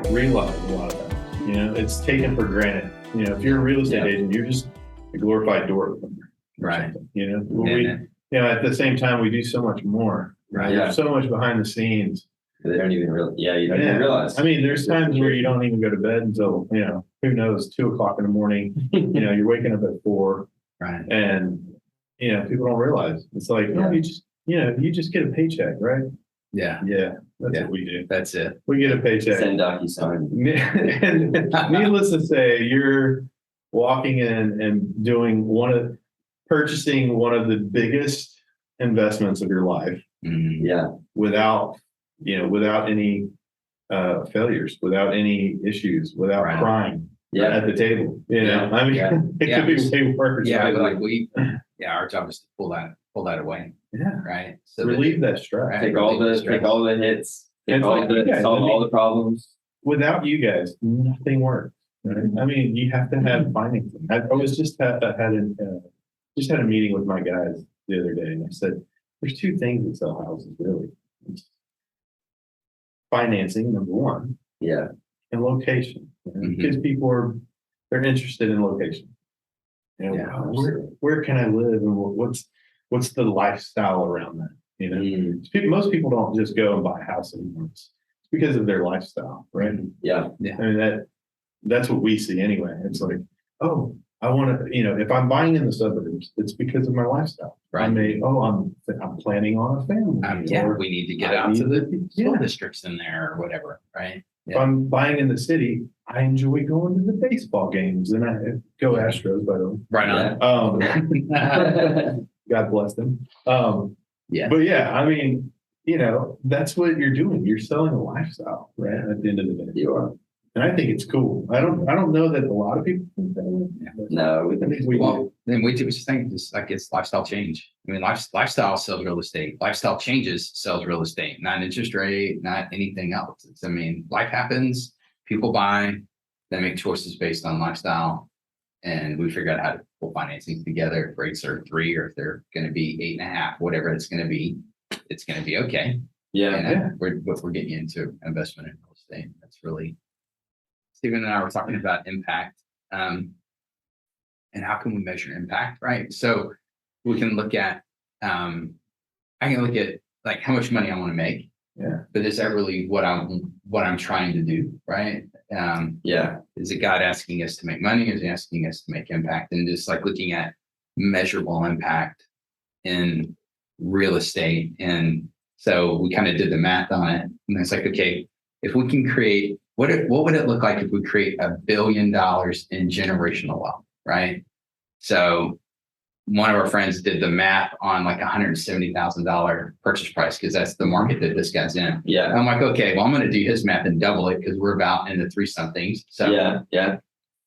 don't realize a lot of times. It's taken for granted. If you're a real estate agent, you're just a glorified door opener. Right. At the same time, we do so much more. Right. Yeah. There's so much behind the scenes. They don't even realize. Yeah, you don't even realize. I mean, there's times where you don't even go to bed until, who knows, 2:00 in the morning. You're waking up at 4. Right. And, people don't realize. It's like, you just get a paycheck, right? Yeah. Yeah. That's what we do. That's it. We get a paycheck. Send DocuSign. And needless to say, you're walking in and doing purchasing one of the biggest investments of your life. Mm-hmm. Yeah. Without any failures, without any issues, without crying at the table. I mean, it could be way worse. Yeah, our job is to pull that away. Yeah. Right. So relieve that stress. Right. Take all the hits. Solve all the problems. Without you guys, nothing works. Right? I mean, you have to have financing. I was just had a meeting with my guys the other day, and I said, "There's 2 things that sell houses, really: it's financing, number one, and location. Because people they're interested in location. Where can I live, and what's the lifestyle around that? Most people don't just go and buy a house anymore. It's because of their lifestyle, right? Yeah. I mean, that's what we see anyway. It's like, oh, I want to, if I'm buying in the suburbs, it's because of my lifestyle. Right. I'm planning on a family. We need to get out to the school districts in there or whatever, right? If I'm buying in the city, I enjoy going to the baseball games, and I go Astros, by the way. Right on. God bless them. But I mean, that's what you're doing. You're selling a lifestyle, right? At the end of the day, You are. and I think it's cool. I don't know that a lot of people think that way. No, Then we just think it's lifestyle change. I mean, lifestyle sells real estate. Lifestyle changes sells real estate, not interest rate, not anything else. Life happens. People buy. They make choices based on lifestyle, and we figure out how to pull financing together. If rates are 3, or if they're going to be 8.5, whatever it's going to be okay. We're getting you into investment in real estate. That's really. Stephen and I were talking about impact, and how can we measure impact, right? So we can look at, I can look at like how much money I want to make. Yeah. But is that really what I'm trying to do, right? Is it God asking us to make money? Is he asking us to make impact? And just like looking at measurable impact in real estate. And so we kind of did the math on it, and it's like, okay, if we can create, what would it look like if we create $1 billion in generational wealth, right? So one of our friends did the math on like $170,000 purchase price, because that's the market that this guy's in. Yeah. And I'm like, okay, well, I'm going to do his math and double it, because we're about in the 3-somethings. So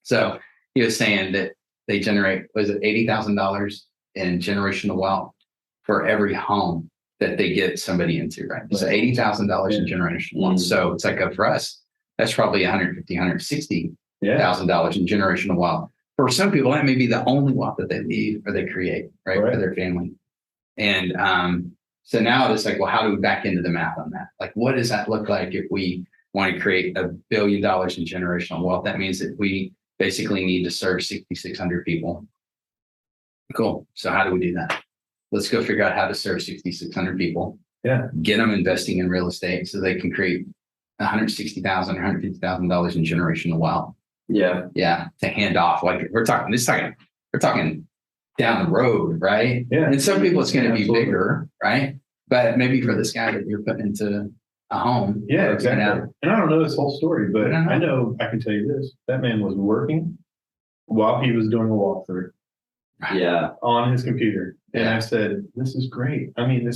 So he was saying that they generate, was it $80,000 in generational wealth for every home that they get somebody into, right? So $80,000 in generational wealth. So it's like for us, that's probably $150,000, $160,000 in generational wealth. For some people, that may be the only wealth that they leave or they create, right, for their family. And so now it's like, well, how do we back into the math on that? Like, what does that look like if we want to create $1 billion in generational wealth? That means that we basically need to serve 6,600 people. Cool. So how do we do that? Let's go figure out how to serve 6,600 people. Yeah. Get them investing in real estate so they can create $160,000 or $150,000 in generational wealth. Yeah. To hand off, like we're talking down the road, right? Yeah. And some people it's going to be bigger, right? But maybe for this guy that you're putting into a home. Yeah, exactly. And I don't know his whole story, but I know I can tell you this: that man was working while he was doing a walkthrough. On his computer. And I said, this is great. I mean,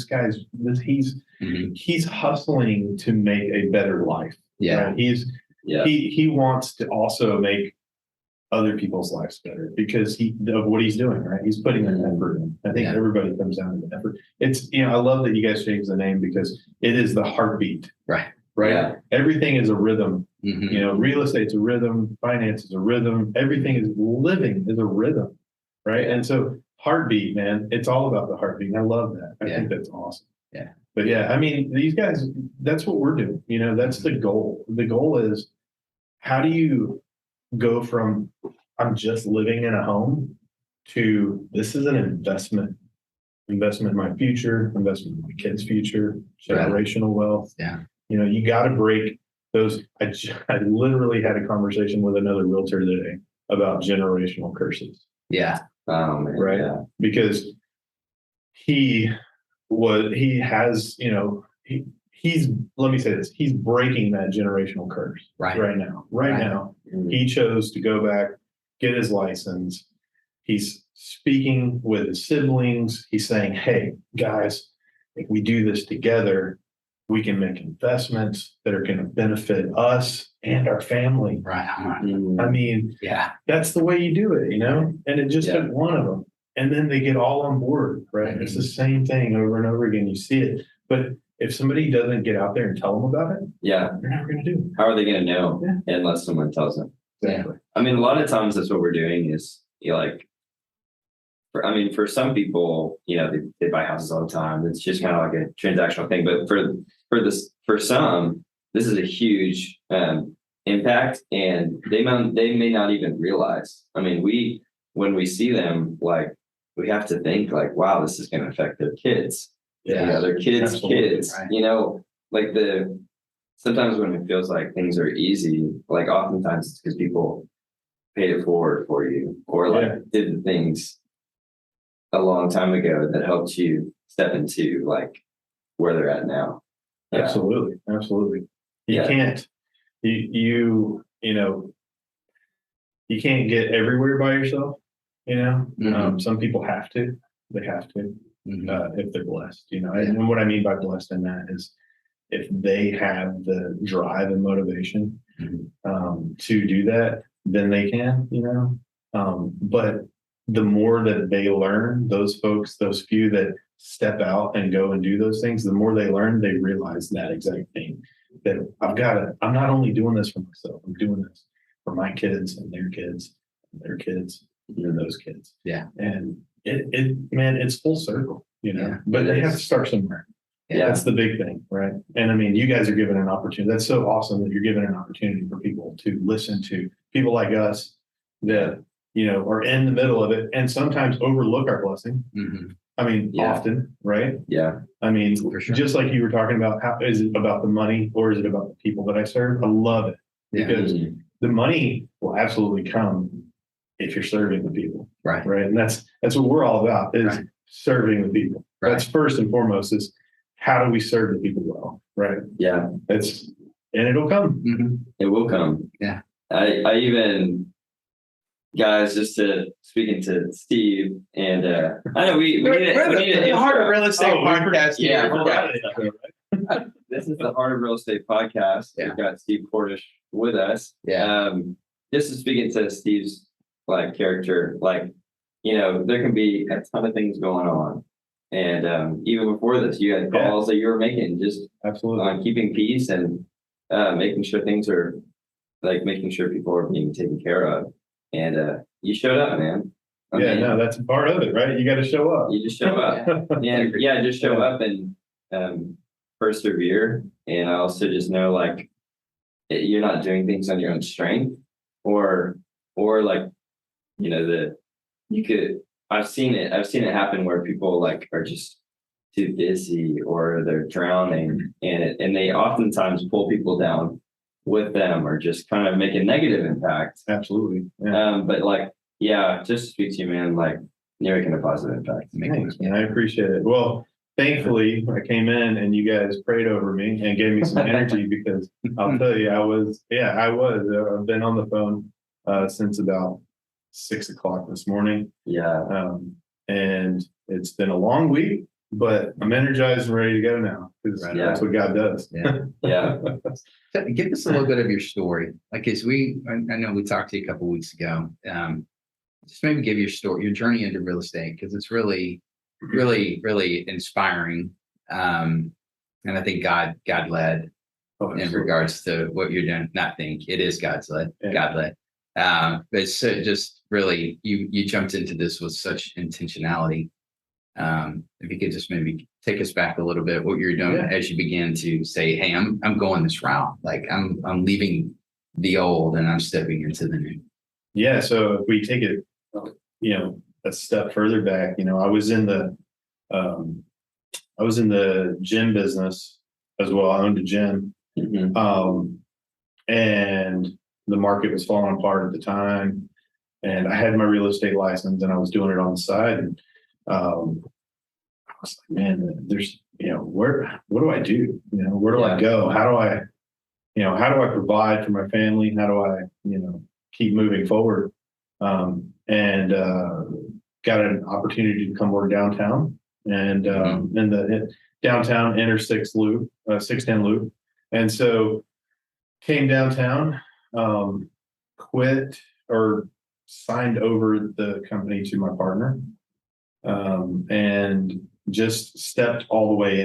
he's hustling to make a better life. Yeah. Right? He wants to also make other people's lives better because of what he's doing, right? He's putting an effort in. I think everybody comes down to the effort. It's, I love that you guys changed the name because it is the heartbeat. Right. Yeah. Everything is a rhythm. Real estate's a rhythm, finance is a rhythm, everything is living is a rhythm. Right. And so heartbeat, man, it's all about the heartbeat. And I love that. I think that's awesome. Yeah. But I mean, these guys, that's what we're doing. That's the goal. The goal is how do you go from I'm just living in a home to this is an investment in my future, investment in my kids' future, generational wealth. Yeah. You know, you got to break those. I literally had a conversation with another realtor today about generational curses. Yeah. Right. Yeah. Because he has, you know, he's, let me say this, he's breaking that generational curse right now. Right now, he chose to go back, get his license. He's speaking with his siblings. He's saying, hey, guys, if we do this together, we can make investments that are going to benefit us and our family. Right. I mean, yeah, that's the way you do it, you know? And it just took one of them. And then they get all on board, right? It's the same thing over and over again. You see it. But if somebody doesn't get out there and tell them about it, they're never going to do it. How are they going to know unless someone tells them? Exactly. I mean, a lot of times that's what we're doing is, you know, like, for some people, you know, they buy houses all the time. It's just kind of like a transactional thing. But for some, this is a huge impact, and they may not even realize. I mean, when we see them, like, we have to think like, wow, this is going to affect their kids. Yeah, you know, their kids' absolutely. kids. Right. You know, like sometimes when it feels like things are easy, like oftentimes it's because people paid it forward for you, or like did the things a long time ago that helped you step into like where they're at now. Absolutely. You can't, you know, you can't get everywhere by yourself, you know. Some people have to, if they're blessed, you know. And what I mean by blessed in that is if they have the drive and motivation to do that, then they can, you know. But the more that they learn, those folks, those few that step out and go and do those things, the more they learn, they realize that exact thing, that I'm not only doing this for myself, I'm doing this for my kids and their kids and their kids and those kids. Yeah. And man, it's full circle, you know, but they have to start somewhere. Yeah. That's the big thing, right? And I mean, you guys are given an opportunity. That's so awesome that you're given an opportunity for people to listen to people like us that, you know, are in the middle of it and sometimes overlook our blessing. I mean, often, right? Yeah. I mean, for sure. Just like you were talking about, how is it about the money or is it about the people that I serve? I love it because the money will absolutely come if you're serving the people. Right. And that's what we're all about is serving the people. That's first and foremost is how do we serve the people well? Right. Yeah. And it'll come. It will come. Yeah. I even, guys, just speaking to Steve, and I know we need the Heart of Real Estate podcast. This is the Heart of Real Estate podcast. We've got Steve Kordish with us. Just to speaking to Steve's like character, like, you know, there can be a ton of things going on, and even before this, you had calls that you were making just on keeping peace and making sure things are like making sure people are being taken care of. And you showed up, man. I mean, that's a part of it, right? You got to show up. You just show up. And just show up and persevere. And I also just know like you're not doing things on your own strength or like, you know, that you could, I've seen it happen where people like are just too busy or they're drowning and they oftentimes pull people down with them or just kind of make a negative impact. Absolutely. But like, just speak to you, man, like you're making a positive impact. Thanks, man. I appreciate it. Well, thankfully I came in and you guys prayed over me and gave me some energy because I'll tell you, I've been on the phone since about 6 o'clock this morning. And it's been a long week, but I'm energized and ready to go now because that's what God does. Give us a little bit of your story. Like, I know we talked to you a couple of weeks ago. Just maybe give your story, your journey into real estate, because it's really, really, really inspiring. And I think God led in regards to what you're doing. It is God's led, God led. But it's just really, you jumped into this with such intentionality. If you could just maybe take us back a little bit, what you're doing as you began to say, hey, I'm going this route. Like I'm leaving the old and I'm stepping into the new. Yeah. So if we take it, a step further back, I was in the gym business as well. I owned a gym. Mhm. And the market was falling apart at the time. And I had my real estate license and I was doing it on the side. And I was like, man, there's, what do I do? Where do I go? How do I provide for my family? How do I, keep moving forward? And got an opportunity to come work downtown and in the downtown inner 610 loop. And so came downtown, quit or signed over the company to my partner, and just stepped all the way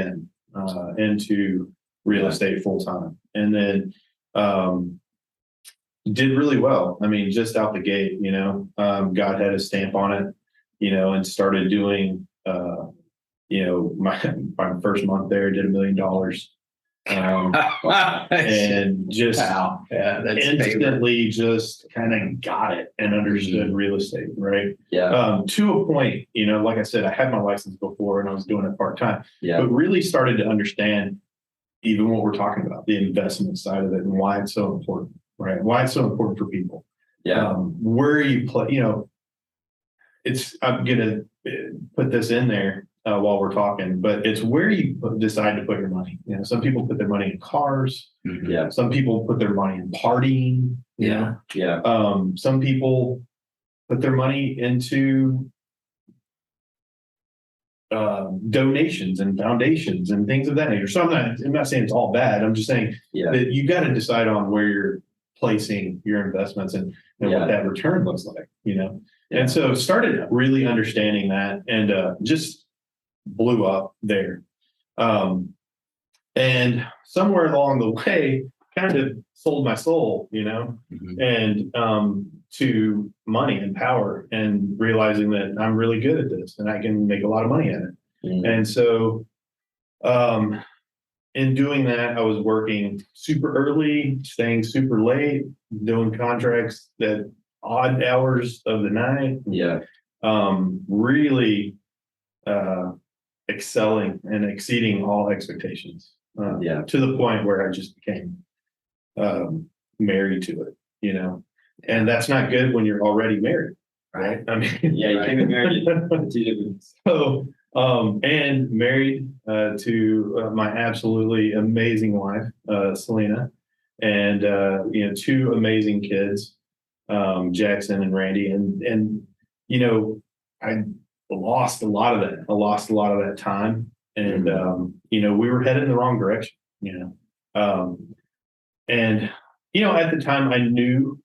into real estate full time. And then did really well. I mean, just out the gate, God had a stamp on it, and started doing, my first month there, did $1 million. And just instantly just kind of got it and understood real estate, right? Yeah. To a point, like I said, I had my license before and I was doing it part-time, Yeah. but really started to understand even what we're talking about, the investment side of it and why it's so important, right? Why it's so important for people. Yeah. Where you play, I'm going to put this in there while we're talking, but it's where you decide to put your money. Some people put their money in cars. Yeah. Some people put their money in partying. Yeah. Some people put their money into donations and foundations and things of that nature. So I'm not saying it's all bad. I'm just saying that you got to decide on where you're placing your investments and what that return looks like, And so started really understanding that and just blew up there. And somewhere along the way, kind of sold my soul, and to money and power, and realizing that I'm really good at this and I can make a lot of money at it. And so in doing that, I was working super early, staying super late, doing contracts at odd hours of the night. Yeah. Really excelling and exceeding all expectations. To the point where I just became married to it, and that's not good when you're already married, right? I mean, you can't be married to two different. So, and married to my absolutely amazing wife, Selena, and two amazing kids, Jackson and Randy, and I lost a lot of that. I lost a lot of that time, and we were headed in the wrong direction. And at the time, I knew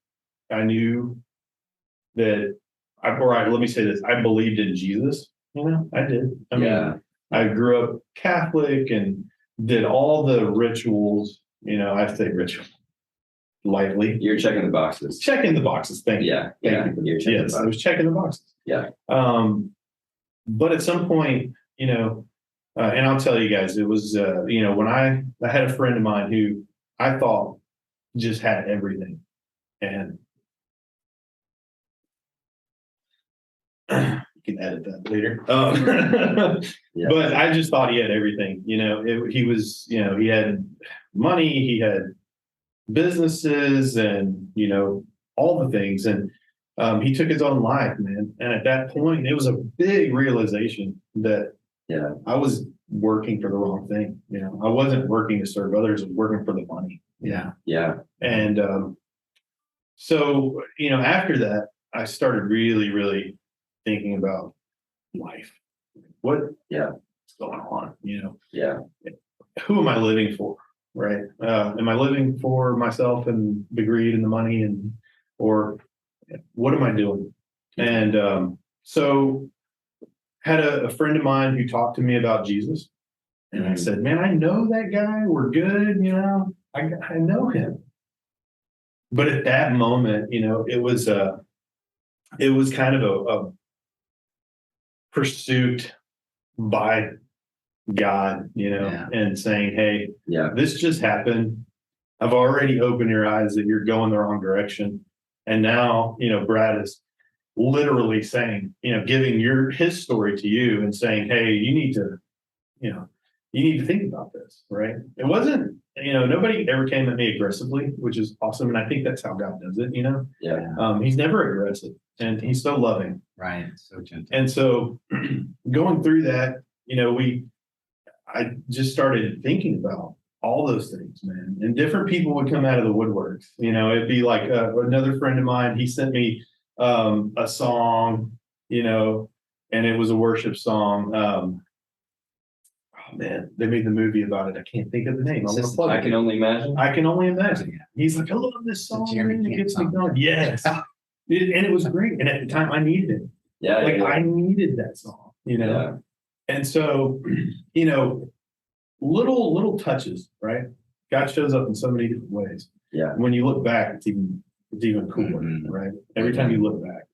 that. Let me say this: I believed in Jesus. I did. I mean, I grew up Catholic and did all the rituals. I say ritual lightly. You're checking the boxes. Checking the boxes. Thank you. Yeah. You're checking the boxes. I was checking the boxes. Yeah. But at some point, and I'll tell you guys, it was, when I had a friend of mine who I thought just had everything, and you can edit that later. But I just thought he had everything. He had money, he had businesses, and all the things, and he took his own life, man. And at that point, it was a big realization that I was working for the wrong thing. I wasn't working to serve others; I was working for the money. Yeah. And so after that, I started really, really thinking about life. What's going on? Who am I living for? Right? Am I living for myself and the greed and the money, or what am I doing? And so had a friend of mine who talked to me about Jesus, and I said, man, I know that guy. We're good. I know him. But at that moment, it was kind of a pursuit by God, and saying, hey, this just happened. I've already opened your eyes that you're going the wrong direction. And now, Brad is literally saying, giving his story to you and saying, hey, you need to think about this, right? It wasn't, nobody ever came at me aggressively, which is awesome. And I think that's how God does it, Yeah. He's never aggressive and he's so loving. Right. So gentle. And so going through that, I just started thinking about all those things, man. And different people would come out of the woodworks. It'd be like another friend of mine. He sent me a song, and it was a worship song. Oh man, they made the movie about it. I can't think of the name. I can only imagine. I can only imagine. He's like, I love this song. It gets me going. Yes, and it was great. And at the time, I needed it. Yeah, I needed that song. Yeah. And so, little touches, right? God shows up in so many different ways. Yeah. When you look back, it's even cooler, right? Every time you look back,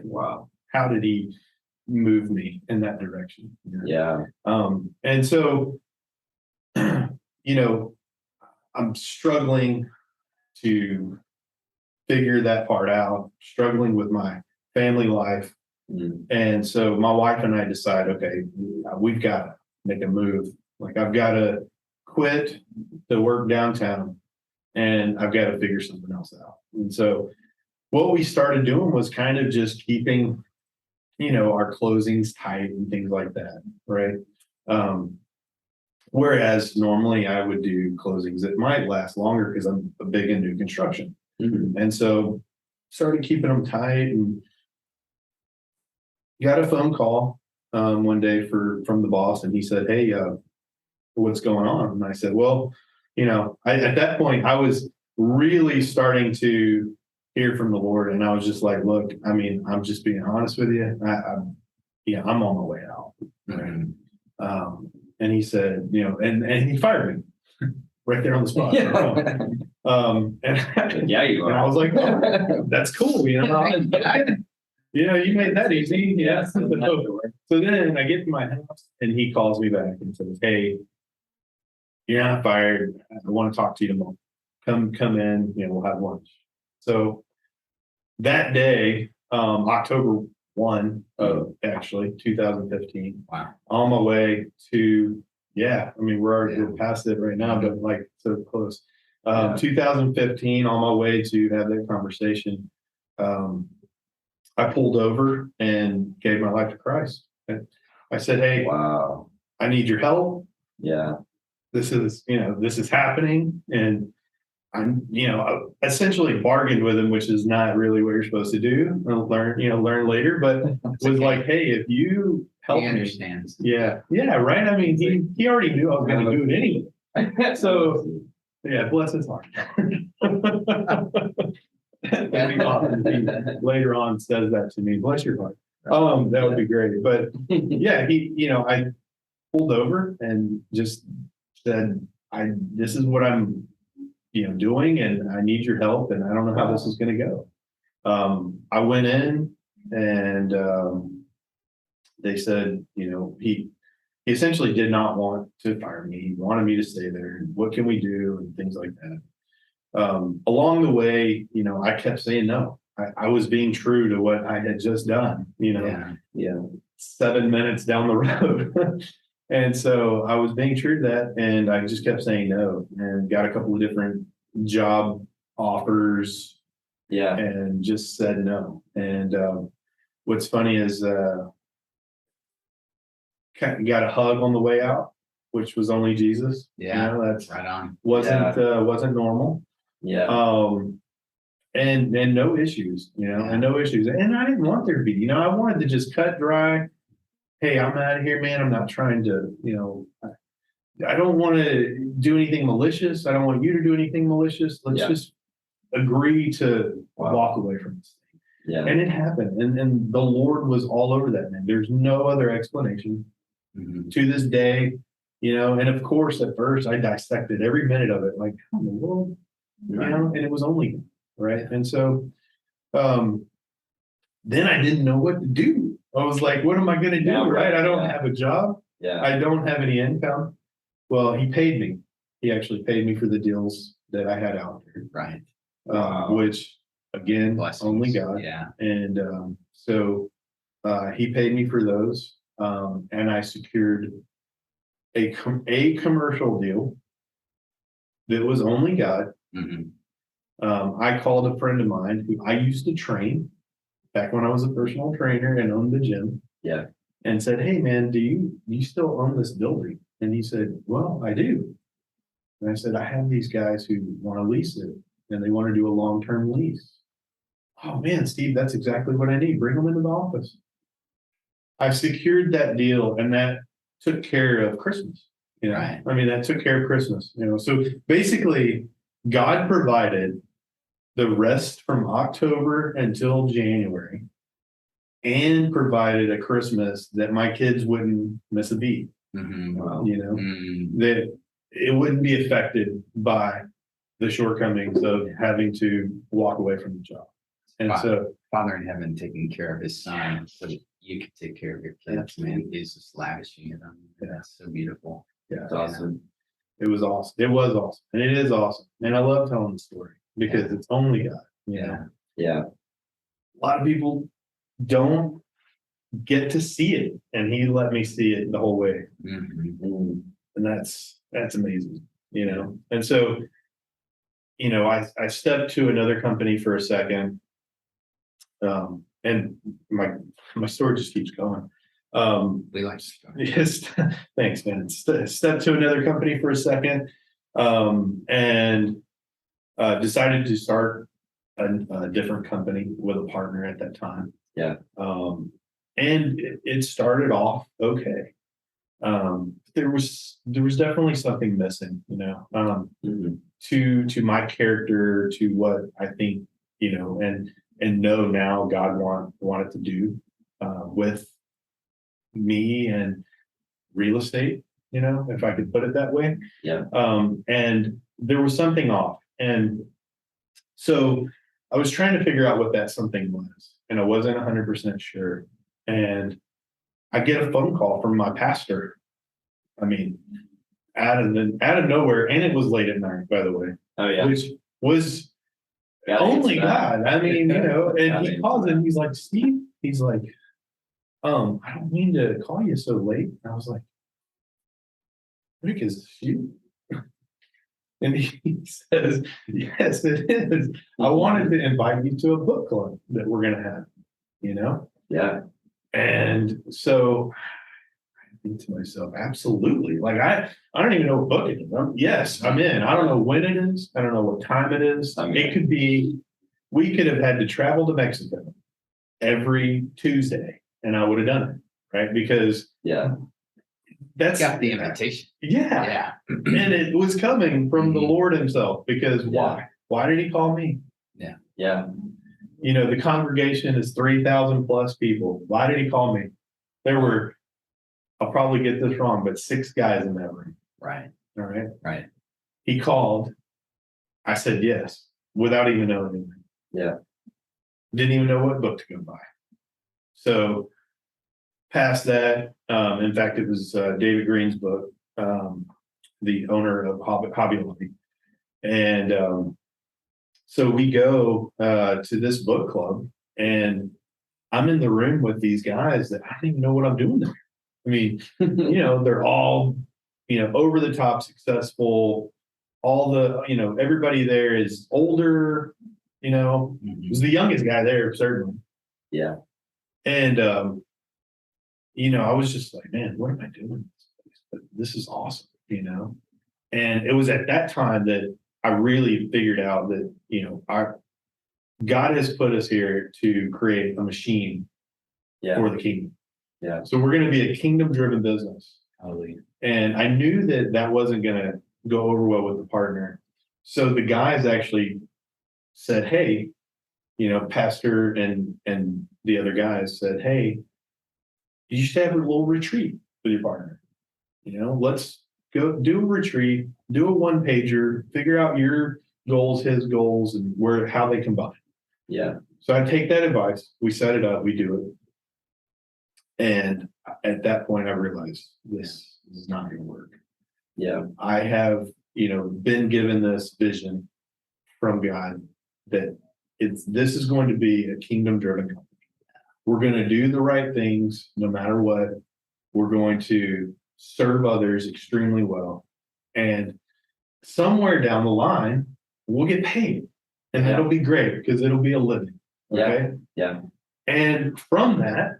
wow, how did he move me in that direction? Yeah. And so, I'm struggling to figure that part out, struggling with my family life. And so my wife and I decide, okay, we've got to make a move. Like I've got to quit to work downtown and I've got to figure something else out. And so what we started doing was kind of just keeping, our closings tight and things like that. Right. Whereas normally I would do closings that might last longer because I'm big in new construction. And so started keeping them tight and got a phone call one day from the boss, and he said, "Hey, what's going on?" And I said, "Well, at that point, I was really starting to hear from the Lord, and I was just like, look, I mean, I'm just being honest with you. I'm on my way out." Right? And he said, and he fired me right there on the spot. And Yeah, you are. And I was like, "Oh, that's cool." You made that easy. Yeah. So then I get to my house and he calls me back and says, "Hey, you're not fired. I want to talk to you tomorrow. Come in, we'll have lunch." So that day, October 1 of actually 2015, wow, on my way to, we're past it right now, but like so close. 2015, on my way to have that conversation, I pulled over and gave my life to Christ. And I said, "Hey, wow, I need your help. Yeah. This is happening." And I'm, essentially bargained with him, which is not really what you're supposed to do. I'll learn later, but was like, "Hey, if you help he me." understands. Yeah. Right. I mean, he already knew I was going to do it anyway. So yeah, bless his heart. That'd be awesome if he later on says that to me. Bless your heart. That would be great. But yeah, I pulled over and just said, this is what I'm, doing, and I need your help, and I don't know how this is going to go. I went in and they said, he essentially did not want to fire me. He wanted me to stay there. What can we do? And things like that. Along the way, I kept saying no. I was being true to what I had just done, 7 minutes down the road. And so I was being true to that, and I just kept saying no, and got a couple of different job offers. Yeah. And just said no. And what's funny is got a hug on the way out, which was only Jesus. Yeah. That's right on. Wasn't normal. Yeah. And no issues, and no issues. And I didn't want there to be, I wanted to just cut dry. Hey, I'm out of here, man. I'm not trying to, I don't want to do anything malicious. I don't want you to do anything malicious. Let's just agree to walk away from this thing. Yeah. And it happened. And the Lord was all over that, man. There's no other explanation to this day, and of course, at first I dissected every minute of it. Like, how in the world, and it was only right. And so, then I didn't know what to do. I was like, what am I going to do? Yeah, right. I don't have a job. Yeah. I don't have any income. Well, he paid me. He actually paid me for the deals that I had out there. Right. Which again, Blessings. only God. Yeah. And so he paid me for those. And I secured a commercial deal that was only God. Mhm. I called a friend of mine who I used to train back when I was a personal trainer and owned the gym. Yeah. And said, "Hey man, do you still own this building?" And he said, "Well, I do." And I said, "I have these guys who want to lease it and they want to do a long-term lease." "Oh man, Steve, that's exactly what I need. Bring them into the office." I secured that deal and that took care of Christmas. You know, Right. I mean, that took care of Christmas, you know. So basically, God provided the rest from October until January and provided a Christmas that my kids wouldn't miss a beat, Mhm. Wow. you know, Mm. that it wouldn't be affected by the shortcomings of having to walk away from the job. And Wow. so, Father in heaven taking care of his son so that you can take care of your kids, man. He's just lavishing it on you. Yeah. That's so beautiful. yeah, It's awesome. it was awesome. It was awesome. And it is awesome. And I love telling the story because it's only God, you know. Yeah. A lot of people don't get to see it. And he let me see it the whole way. Mhm. Mm. And that's amazing, you know. And so, you know, I stepped to another company for a second. And my story just keeps going. We like to start. Yes, thanks, man. Step to another company for a second, and decided to start a different company with a partner at that time. Yeah. And it started off okay. There was definitely something missing, you know, Mhm. to my character, to what I think, you know, and know now God wanted to do with me and real estate, you know, if I could put it that way. Yeah. And there was something off. And so I was trying to figure out what that something was, and I wasn't 100% sure. And I get a phone call from my pastor. I mean, out of nowhere, and it was late at night, by the way, Oh yeah. which was Gotta only answer that. God. I mean, you know, and Gotta he answer calls that. and he's like, "Steve," he's like, "I don't mean to call you so late." And I was like, "Rick, is this you?" And he says, "Yes, it is. I wanted to invite you to a book club that we're gonna have, you know?" Yeah. And so I think to myself, absolutely. Like I don't even know what book it is. Yes, I'm in. I don't know when it is. I don't know what time it is. I'm It in. could be, we could have had to travel to Mexico every Tuesday and I would have done it, right? Because Yeah. that's Got the invitation. Yeah. Yeah. And it was coming from the Mhm. Lord himself, because Yeah. why? Why did he call me? Yeah. You know, the congregation is 3,000 plus people. Why did he call me? There were, I'll probably get this wrong, but 6 guys in that room. Right. All right. Right. He called. I said yes, without even knowing anything. Yeah. Didn't even know what book to go buy. So past that, in fact, it was David Green's book, the owner of Hobby Lobby. And so we go to this book club, and I'm in the room with these guys that I don't even know what I'm doing there. I mean, you know, they're all, you know, over the top successful. All the, you know, everybody there is older, you know, Mhm. was the youngest guy there, certainly. Yeah. And, you know, I was just like, man, what am I doing? This is awesome, you know? And it was at that time that I really figured out that, you know, God has put us here to create a machine Yeah. for the kingdom. Yeah. So we're going to be a kingdom driven business. Hallelujah. And I knew that that wasn't going to go over well with the partner. So the guys actually said, hey, you know, pastor and the other guys said, hey, you should have a little retreat with your partner. You know, let's go do a retreat, do a 1-pager, figure out your goals, his goals, and how they combine. Yeah. So I take that advice, we set it up, we do it. And at that point I realized this is not going to work. Yeah. I have been given this vision from God that this is going to be a kingdom driven company. We're going to do the right things no matter what. We're going to serve others extremely well. And somewhere down the line, we'll get paid. And that'll be great because it'll be a living. Okay. Yeah. And from that,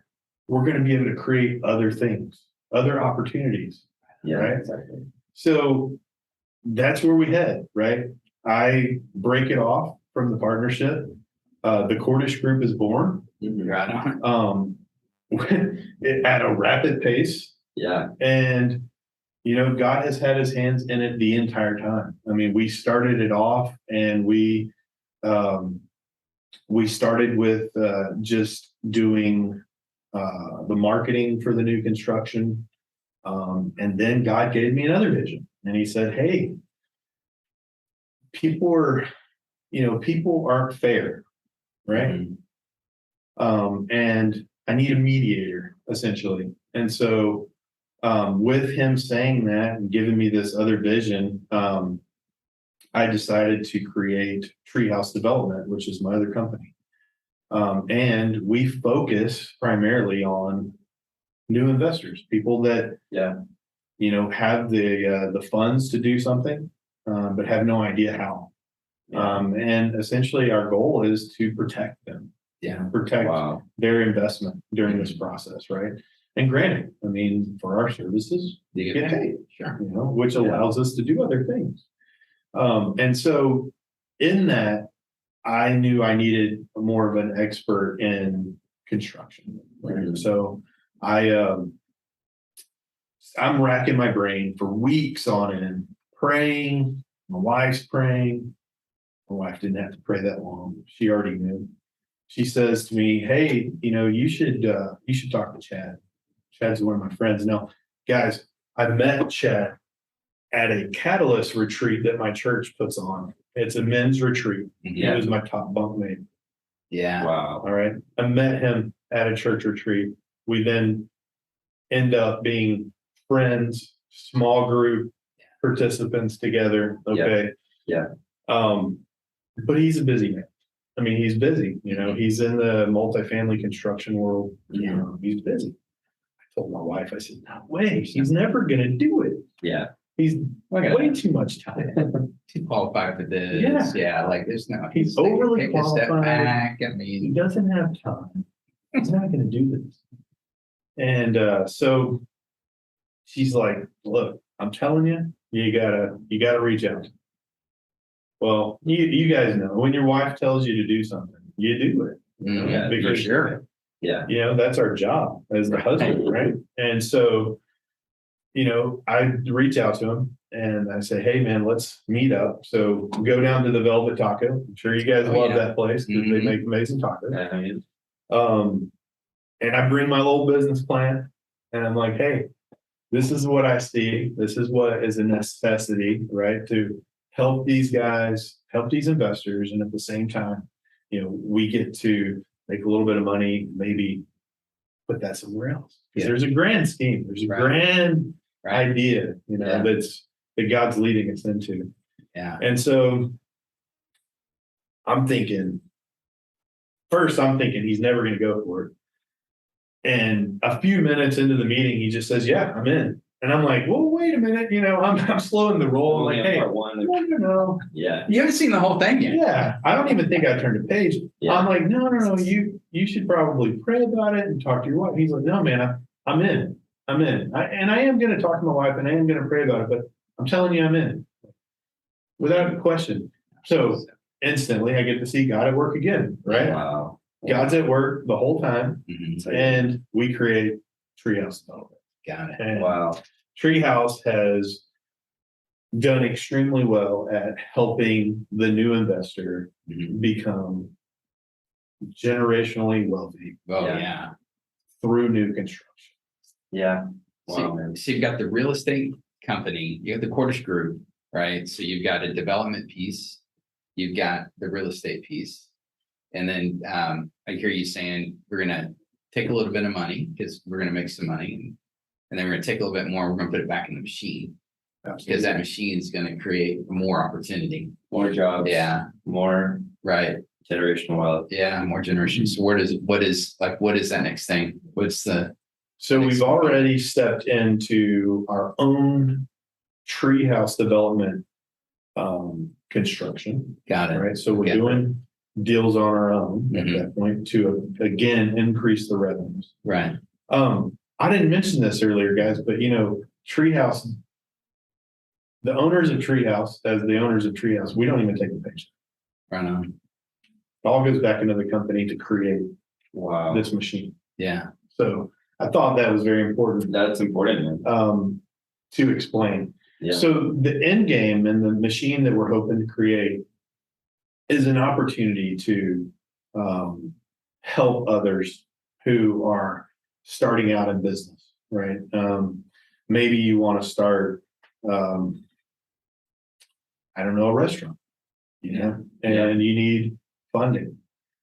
we're going to be able to create other things, other opportunities. Yeah. Right. Exactly. So that's where we head, right? I break it off from the partnership. The Kordish group is born. Right on. At a rapid pace. Yeah. And, God has had his hands in it the entire time. I mean, we started it off and we started with just doing the marketing for the new construction. And then God gave me another vision and he said, hey, people aren't fair, right? And I need a mediator, essentially. And so with him saying that and giving me this other vision, I decided to create Treehouse Development, which is my other company. And we focus primarily on new investors, people that have the funds to do something, but have no idea how. And essentially our goal is to protect them. Protect their investment during this process, right? And granted, I mean, for our services, you get paid, Sure. Which allows us to do other things. And so in that, I knew I needed more of an expert in construction. Right? So I'm racking my brain for weeks on end, praying. My wife's praying. My wife didn't have to pray that long. She already knew. She says to me, hey, you should talk to Chad. Chad's one of my friends. Now, guys, I met Chad at a Catalyst retreat that my church puts on. It's a men's retreat. He was my top bunkmate. Yeah. Wow. All right. I met him at a church retreat. We then end up being friends, small group participants together. Okay. Yeah. But he's a busy man. I mean, he's busy, he's in the multifamily construction world. He's busy. I told my wife, I said, no way, he's never going to do it. Yeah. He's way too much time. Too qualified for this. Yeah. Like there's no, He's overly qualified. Step back. I He mean, doesn't have time. He's not going to do this. And so she's like, look, I'm telling you, you gotta reach out. Well, you guys know when your wife tells you to do something, you do it. Yeah, for sure. Yeah. That's our job as the husband, right? And so, I reach out to him and I say, hey man, let's meet up. So we go down to the Velvet Taco. I'm sure you guys love that place because they make amazing tacos. And I bring my little business plan and I'm like, hey, this is what I see. This is what is a necessity, right? To help these guys, help these investors. And at the same time, we get to make a little bit of money, maybe put that somewhere else. Because there's a grand scheme. There's a grand idea, that God's leading us into. Yeah. And so I'm thinking he's never going to go for it. And a few minutes into the meeting, he just says, yeah, I'm in. And I'm like, well, wait a minute. I'm slowing the roll. I'm like, hey, no. Yeah. You haven't seen the whole thing yet. Yeah. I don't even think I turned a page. Yeah. I'm like, no. You should probably pray about it and talk to your wife. He's like, no, man, I'm in. I am going to talk to my wife and I am going to pray about it, but I'm telling you, I'm in without a question. So instantly I get to see God at work again, right? Wow. God's at work the whole time. And we create Treehouse Development. Got it. And Wow. Treehouse has done extremely well at helping the new investor become generationally wealthy. Oh, yeah. Through new construction. Yeah. Wow. So you've got the real estate company, you have the Kordish group, right? So you've got a development piece, you've got the real estate piece. And then I hear you saying we're going to take a little bit of money because we're going to make some money. And then we're going to take a little bit more. We're going to put it back in the machine. because that machine is going to create more opportunity. More jobs. Yeah. More Right. generational wealth. Yeah. More generations. So what is that next thing? So we've already stepped into our own treehouse development construction. Got it. Right. So we're Yeah. doing deals on our own at Mhm. that point to again increase the revenues. Right. I didn't mention this earlier, guys, but treehouse, the owners of treehouse, as the owners of treehouse, we don't even take the paycheck. Right on. It all goes back into the company to create Wow. this machine. Yeah. So I thought that was very important That's important, man. to explain. Yeah. So the end game and the machine that we're hoping to create is an opportunity to help others who are starting out in business, right? Maybe you want to start, I don't know, a restaurant, and you need funding.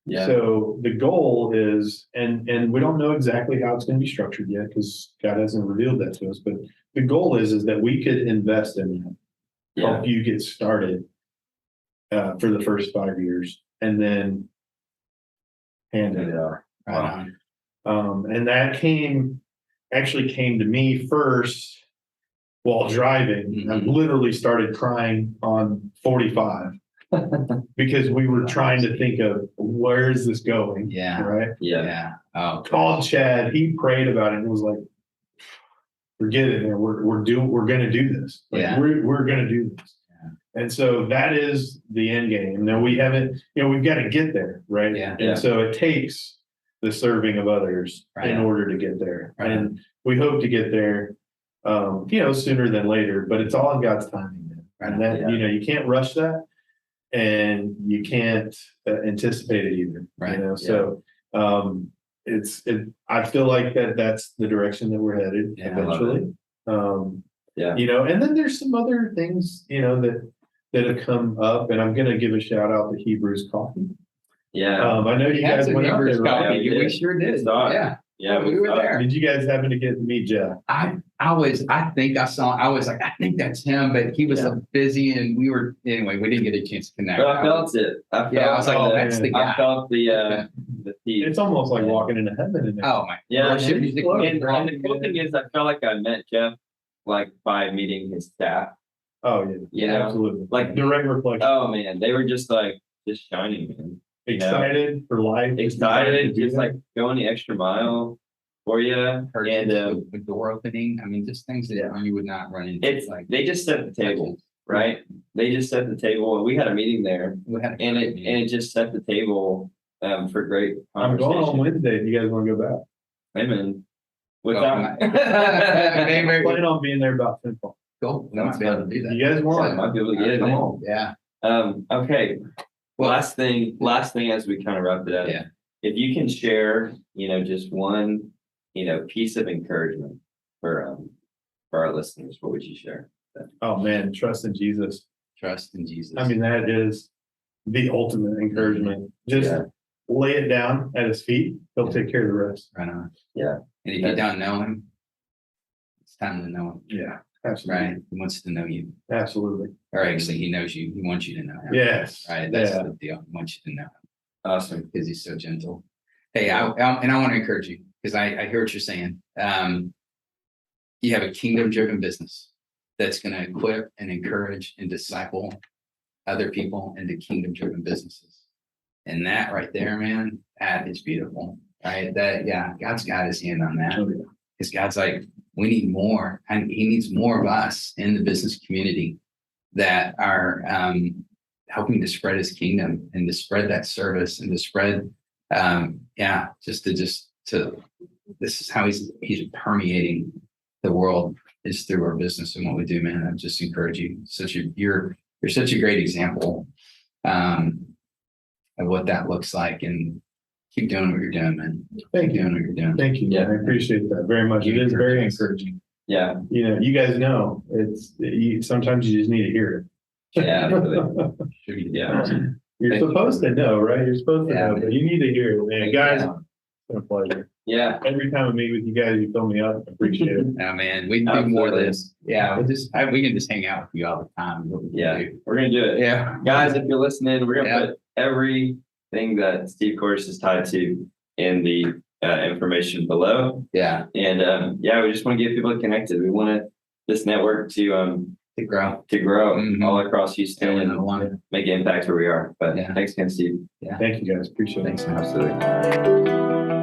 Yeah. So the goal is, and we don't know exactly how it's going to be structured yet because God hasn't revealed that to us, but the goal is that we could invest in that, help you get started for the first 5 years, and then hand it out. Right on. And that actually came to me first while driving. I Mhm. literally started crying on 45 because we were trying to think of where is this going? Yeah. Right. Yeah. Yeah. Oh, Called Chad. He prayed about it and was like, forget it, man. We're going to do this. Like, Yeah. We're going to do this. And so that is the end game. Now we haven't, we've got to get there, right? Yeah. And so it takes the serving of others Right. in order to get there. Right. And we hope to get there, sooner than later, but it's all in God's timing. Man. Right. And that, you can't rush that and you can't anticipate it either. Right. So I feel like that's the direction that we're headed eventually. And then there's some other things, that have come up, and I'm going to give a shout out to Hebrews Coffee. Yeah. I know you guys went out there. Coffee. Right? We sure did. Yeah. Yeah. We were there. Did you guys happen to get to meet Jeff? I was like, I think that's him, but he was so busy and we didn't get a chance to connect. But I felt it. I was like, that's the guy. I felt the heat. It's almost like walking into heaven in there. Oh my. Yeah. Worship And music. the cool thing is I felt like I met Jeff by meeting his staff. Oh yeah. Absolutely. Like direct reflection. Oh man, they were just shining, man. Excited for life. Excited, just like going the extra mile for you. And the door opening. I mean, just things that you would not run into. It's like they just set the table, right? They just set the table, and we had a meeting there, and it just set the table for great I'm conversation. going on Wednesday. If you guys want to go back, Amen. Plan on being there about 10 o'clock. Cool. We might be able to do that. You guys want? Might be able to get it. Come on. Yeah. Okay. Last thing as we kind of wrap it up. Yeah. If you can share, just one, piece of encouragement for our listeners, what would you share? Oh man, trust in Jesus. Trust in Jesus. I mean, that is the ultimate encouragement. Just lay it down at his feet. He'll take care of the rest. Right on. Yeah. And if you don't know him, it's time to know him. Yeah, absolutely. Right. He wants to know you. Absolutely. Or actually, he knows you. He wants you to know him. Yes. Right. That's the deal. He wants you to know him. Awesome. Because he's so gentle. Hey, I want to encourage you because I hear what you're saying. You have a kingdom-driven business that's going to equip and encourage and disciple other people into kingdom-driven businesses. And that right there, man, that is beautiful. Right. God's got his hand on that. Because God's like, we need more. And he needs more of us in the business community that are helping to spread his kingdom and to spread that service and to spread, this is how he's permeating the world is through our business and what we do, man. I just encourage you. You're such a great example of what that looks like, and keep doing what you're doing, man. Thank Keep you. doing what you're doing. Thank you. Yeah. I appreciate that very much. It is very encouraging. Yeah. You guys know sometimes you just need to hear Yeah. it. Yeah. You're Thank supposed to know, right? You're supposed to Yeah. know, but you need to hear it, man. Guys, been a pleasure. Yeah. Every time I meet with you guys, you fill me up. I appreciate it. Oh man, we can do more of this. Yeah, we can just hang out with you all the time. Yeah, we're gonna do it. Yeah. Guys, if you're listening, we're gonna put everything that Steve Kordish is tied to in the information below. Yeah. And we just want to get people connected. We want this network to grow all across Houston and make an impact where we are. But thanks again, Steve. Yeah. Thank you guys. Appreciate it. Thanks, man. Absolutely.